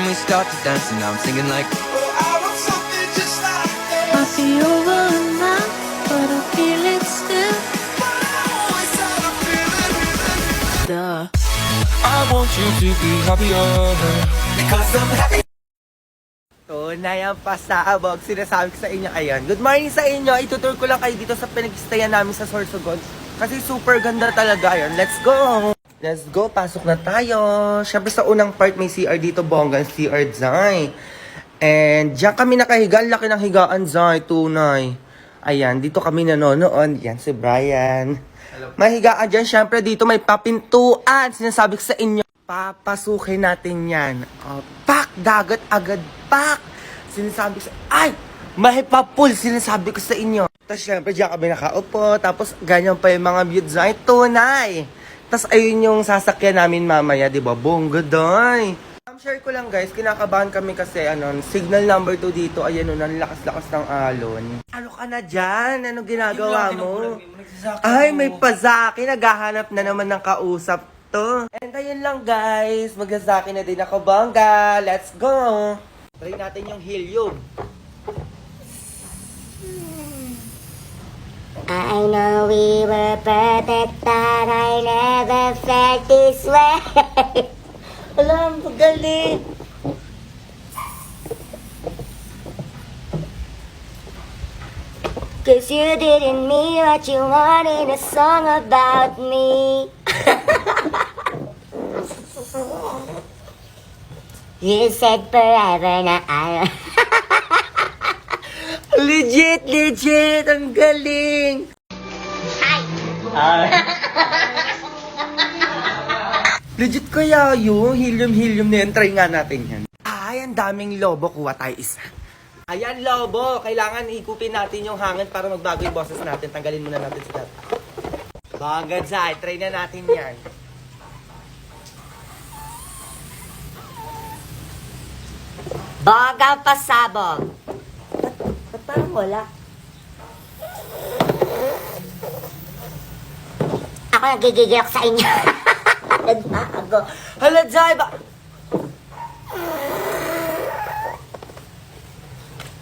we start to dance, and I'm singing like, Might be over now, but I feel it still. Duh. I want you to be happier, because I'm happy. Tunay ang pasabog, sinasabi ko sa inyo. Ayan, good morning sa inyo. Itutur ko lang kayo dito sa pinag-stayan namin sa Sorsogon. Kasi super ganda talaga. Ayan, let's go! Let's go, pasok na tayo. Siyempre sa unang part may CR dito, bonggang CR Zay. And diyan kami nakahiga, ang laki ng higaan Zay, tunay. Ayan, dito kami nanonood. Yan si Brian. May higaan dyan, siyempre dito may papintuan. Sinasabi ko sa inyo, papasukin natin yan. Oh, pak! Dagat agad, pak! Sinasabi ko sa... Ay! May papul! Sinasabi ko sa inyo. Tapos syempre, diyan kami nakaupo. Tapos ganyan pa yung mga views na tunay. Tapos ayun yung sasakyan namin mamaya, di ba? Bongga doy! Share ko lang guys, kinakabahan kami kasi signal number 2 dito. Ayan ang lakas-lakas ng alon. Ano ka na dyan? Ano ginagawa mo? Ay, may pazaki. Naghahanap na naman ng kausap to. And ayun lang guys, magsasaki na din ako, bongga. Let's go! Try natin yung helium. I know we were perfect, but I never felt this way. Alam, magaling. Cause you didn't mean what you want in a song about me. You said forever na I... Legit! Ang galing! Hi! Legit kaya yung helium na yan. Try nga natin yan. Ay, ang daming lobo. Kuha tayo isa. Ayan, lobo. Kailangan ikupin natin yung hangin para magbago yung boses natin. Tanggalin muna natin sa dati. Bagad, Zay. Try na natin yan. Bagang pasabog. Ba't parang wala? Ako nagigigil ako sa inyo. Nagbago. Hala, Zay, ba?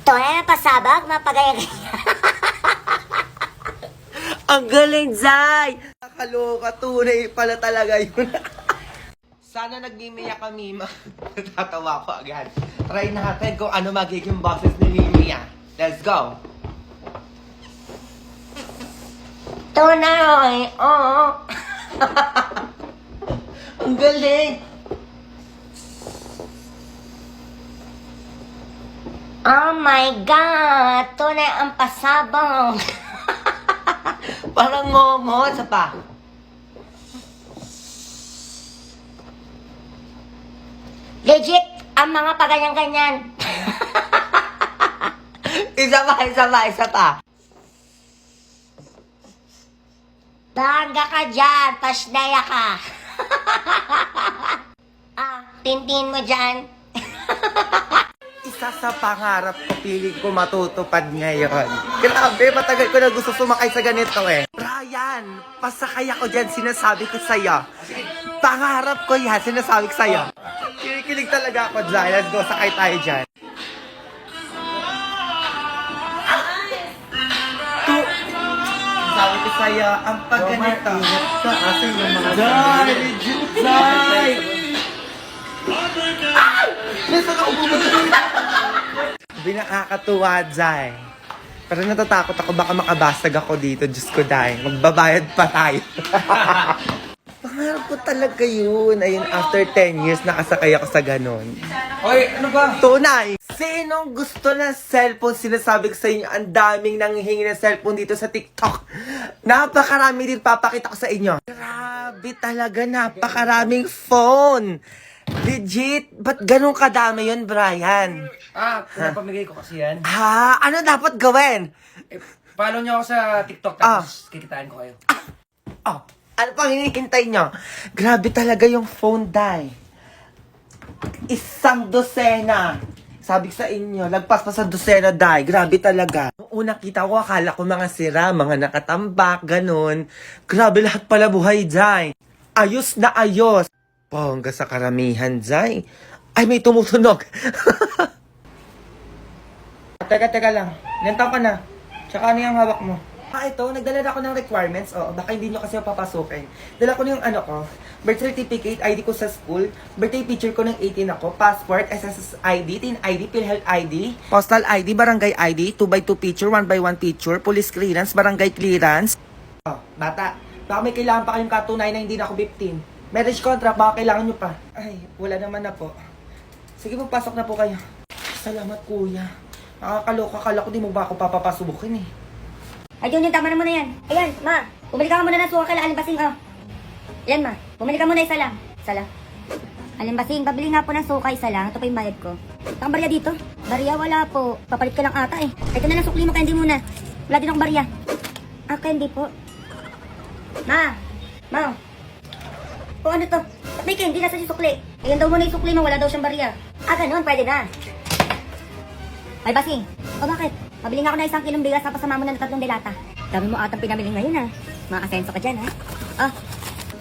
Tunay na pasabog, mapagaya-gaya. Ang galing, Zay! Nakaloka, tunay pala talaga yun. Sana nagmimia ka, Mima. Natatawa ko agad. Try natin kung ano magiging boses ni Mimia. Let's go! Tunay, oo. Ang galing! Oh my God! Tunay ang pasabog. Parang ngongo. Sa pa. Legit, ang mga paganyan-ganyan. Isa pa. Bangga ka dyan, pasnaya ka. Tintin mo dyan. Isa sa pangarap ko, piling ko matutupad ngayon. Grabe, matagal ko na gusto sumakay sa ganito eh. Brian, pasakay ako dyan, sinasabi ko sa'yo. Pangarap ko yan, sinasabi ko sa'yo. Kinikilig talaga ako dyan. Let's go, sakay tayo dyan. Sabi ko sa'yo, ang pagganito. Zay, legit, Zay! Ay! Nasa ka pumunta. Nakakatuwa, Zay. Pero natatakot ako, baka makabasag ako dito. Diyos ko, Day. Magbabayad pa tayo. Pangarap ko talaga yun. Ayun, after 10 years, nakasakay ako sa ganon. Oy, ano ba? Tunay! Sinong gusto ng cellphone? Sinasabi ko sa inyo, ang daming nanghihingi ng cellphone dito sa TikTok. Napakarami din papakita ko sa inyo. Grabe talaga, napakaraming phone. Legit, ba't ganun kadami yun, Brian? Pinapamigay ko kasi yan. Ano dapat gawin? Follow niyo ako sa TikTok, tapos kikitain ko kayo. Ano pang hinihintay nyo? Grabe talaga yung phone, Day. Isang dosena. Sabi ko sa inyo, lagpas pa sa dosena, Day. Grabe talaga. Nung una kita ko, akala ko mga sira, mga nakatambak, ganun. Grabe lahat pala buhay, Day. Ayos na ayos. Bongga sa karamihan, Day. Ay, may tumutunog. Teka lang. Ilan taon ka na? Tsaka ano yung hawak mo? Ito, nagdala na ako ng requirements. Baka hindi nyo kasi papasukin. Dala ko na yung birth certificate, ID ko sa school, birthday picture ko ng 18 ako, passport, SSS ID, TIN ID, PhilHealth ID, postal ID, barangay ID, 2x2 picture, 1x1 picture, police clearance, barangay clearance. Bata, baka may kailangan pa kayong katunay na hindi na ako 15. Marriage contract, baka kailangan nyo pa. Ay, wala naman na po. Sige po, pasok na po kayo. Salamat, kuya. Nakakaloka, kala ko di mo ba ako papapasubukin eh. Ay, Junjun, tama na muna yan. Ayan, ma. Bumili ka muna ng suka kay Alimbasing, oh. Ayan, ma. Bumili ka muna isa lang. Isa lang. Alimbasing, babili nga po ng suka isa lang. Ito pa yung bayad ko. Saan barya dito? Barya, wala po. Papalit ka lang ata eh. Ito na lang sukli mo, candy muna. Wala din akong barya. Candy po. Ma. Ma. O ano to? Ba't may candy nasa si sukli? Ayan daw muna yung sukli mo, wala daw siyang barya. Ganun, pwede na. Ay, Basing. O bakit? Pabili nga ako na 1 kilong bigas tapos sama mo na ng 3 delata. Dami mo atang pinamili ngayon ha. Mga-asenso ka dyan ha.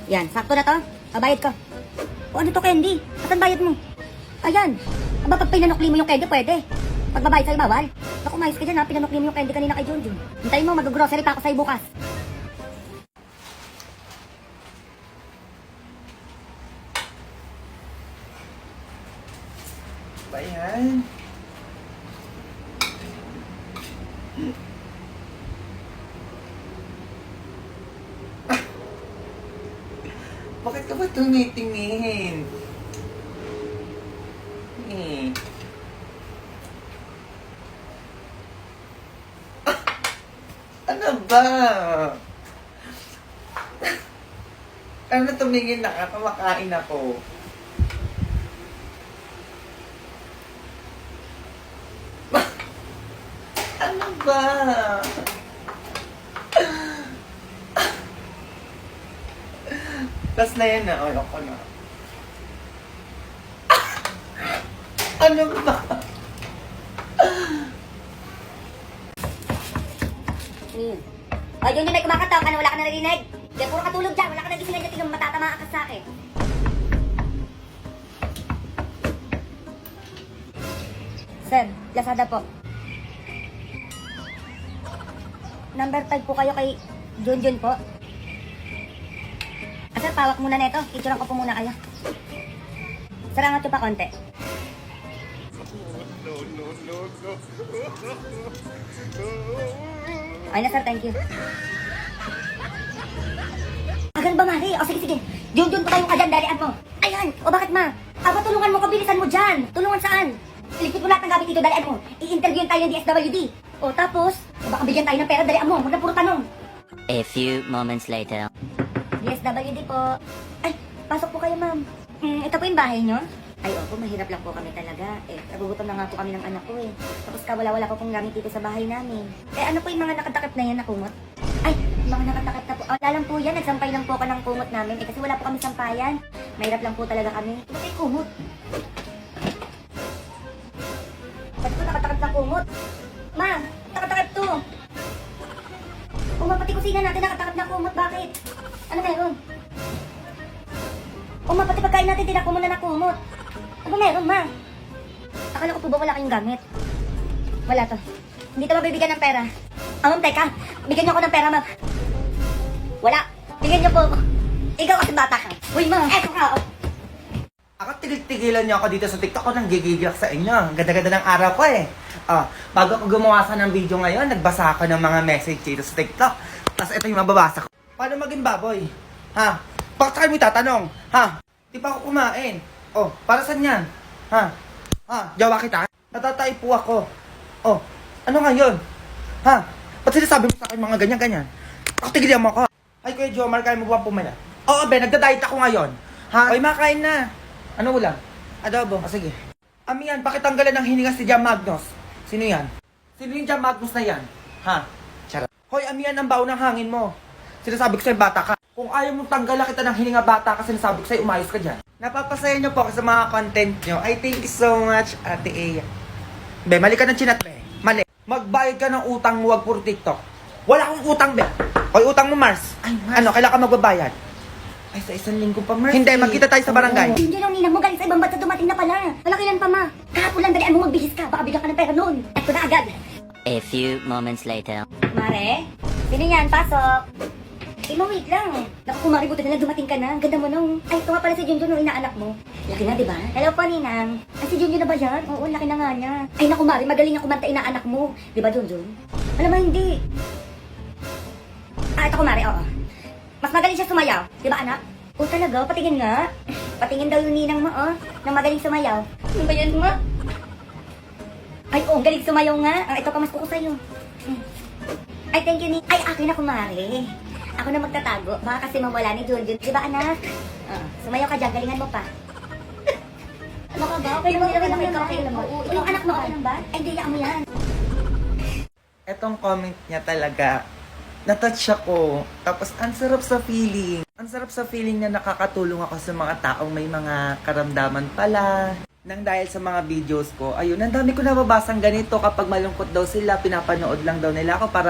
Yan. Sakto na to. Bayad ko. O ano to, candy? Asan bayad mo? Ayan. Aba, pag pinanukli mo yung candy, pwede. Pag babayad sa'yo, bawal. Naku, mayos ka dyan ha. Pinanukli mo yung candy kanina kay Junjun. Hintayin mo, mag-grocery pa ako sa'yo bukas. Bayan. Bakit ka ba tumitingin? Ano ba? Ano tumingin na ka? Kumakain ako. Ano ba? Tapos na yan na, ko na. Ano ba? Ay, yun may kumakatok. Ano, wala ka na narinig? Kaya puro katulog dyan. Wala ka nagisingan dyan. Tingnan, matatamaan ka sa akin. Sir, Lazada po. Number 5 po kayo kay Junjun po. Sir, pawak muna na ito. Ituran ko po muna kayo. Sir, angat pa konti. Ay na, sir. Thank you. Agan ba, Mari? O, sige. Junjun pa kayo dyan. Dalian mo. Ayan. O, bakit, ma? Tulungan mo ko. Bilisan mo dyan. Tulungan saan? Iligpit mo lahat ng gamit dito. Dalian mo. I-interviewin tayo ng DSWD. O, tapos, baka bigyan tayo ng pera. Dalian mo. Huwag na puro tanong. A few moments later. DSWD po. Ay, pasok po kayo, ma'am. Ito po yung bahay nyo? Ay, opo, mahirap lang po kami talaga. Nagugutom na nga po kami ng anak ko eh. Tapos wala po pong gamit dito sa bahay namin. Ano po yung mga nakatakip na yan na kumot? Ay, mga nakatakip na po. Wala lang po yan, nagsampay lang po ako ng kumot namin. Kasi wala po kami sampayan. Mahirap lang po talaga kami. Ito po yung kumot. Ba't po nakatakip na kumot? Ma'am, nakatakip to. Pati kusina natin nakatakip na kumot. Bakit? Ano meron? Pati pagkain natin tinako mo na nakumot. Ano meron, ma? Akala ko po ba wala kayong gamit? Wala to. Hindi to mabibigyan ng pera. Ma'am, teka. Bigyan niyo ako ng pera, ma'am. Wala. Bigyan niyo po ako. Ikaw kasi bata ka. Uy, ma'am. Eto ka. Ako tigil-tigilan niyo ako dito sa TikTok ko nang gigigil sa inyo. Ang ganda-ganda ng araw ko eh. Bago ako gumawa sa ng video ngayon, nagbasa ako ng mga message dito sa TikTok. Tapos ito yung mababasa ko. Paano maging baboy? Ha? Bakit kayo may tatanong? Ha? Di pa ako kumain. Para saan yan? Ha? Jawa kita? Natatay po ako. Ano ngayon? Ha? Ba't sinasabi mo sa akin mga ganyan-ganyan? Tigilan mo ako. Ay, Kuya Jomar, kaya mo ba pumala? Oo, be, nagda-diet ako ngayon. Ha? Oy, makain na. Ano ulam? Adobo. Sige. Amiyan, bakit tanggalan ng hininga si Jam Magnus? Sino yan? Sino yung Jam Magnus na yan? Ha? Charot. Hoy, Amiyan, ang baho ng hangin mo. Sinasabi ko sa'yo, bata ka. Kung ayaw mong tanggalan kita ng hininga bata ka, sinasabi ko sa'yo, umayos ka dyan. Napapasaya niyo po ako sa mga content niyo. I thank you so much, Ate Eya. Be, mali ka ng chinat, be. Mali. Magbayad ka ng utang mo, wag puro TikTok. Wala akong utang, be. Hoy, utang mo, Mars. Ay, Mars. Ano, kailan ka magbabayad? Ay, sa isang linggo pa, Mercy. Hindi, magkita tayo sa barangay. Junjun yung ninang mo galing sa ibang bansa dumating na pala. Wala kailan pa ma. Kahapon lang dalian mo magbihis ka. Baka bigyan ka ng pera noon. Eto na agad. A few moments later. Mare, sino yan? Pasok. Wait lang. Naku, kumari, buti na lang dumating ka na. Ang ganda mo nung. Ay, ito nga pala si Junjun, yung inaanak mo. Laki na, di ba? Hello po, Ninang. Ay, si Junjun na ba yan? Oo, laki na nga niya. Ay, naku, Mari, magaling ang kumanta inaanak mo. Di ba, Junjun? Alam mo, hindi. Ah, ito, Kumari, oo. Mas magaling siya sumayaw. Di ba, anak? Oo, talaga? Patingin nga. Patingin daw yung ninang mo, oh. Nang magaling sumayaw. Ano ba yan, ma? Ay, oo, galing sumayaw nga. Ah, ito pa, mas kuko sa'yo. Ay, thank you, ni. Ay, akin na, Kumari. Ako na magtatago. Baka kasi mawala ni Junjun. Di ba, anak? Sumayaw ka dyan. Galingan mo pa. Ano ka ba? Okay lang, okay lang ba? Yung anak mo, okay lang ba? Ay, hindi, mo yan. Etong comment niya talaga, natouch ako. Tapos, ang sarap sa feeling. Ang sarap sa feeling na nakakatulong ako sa mga taong may mga karamdaman pala. Nang dahil sa mga videos ko, ayun, ang dami ko nababasang ganito kapag malungkot daw sila, pinapanood lang daw nila ako para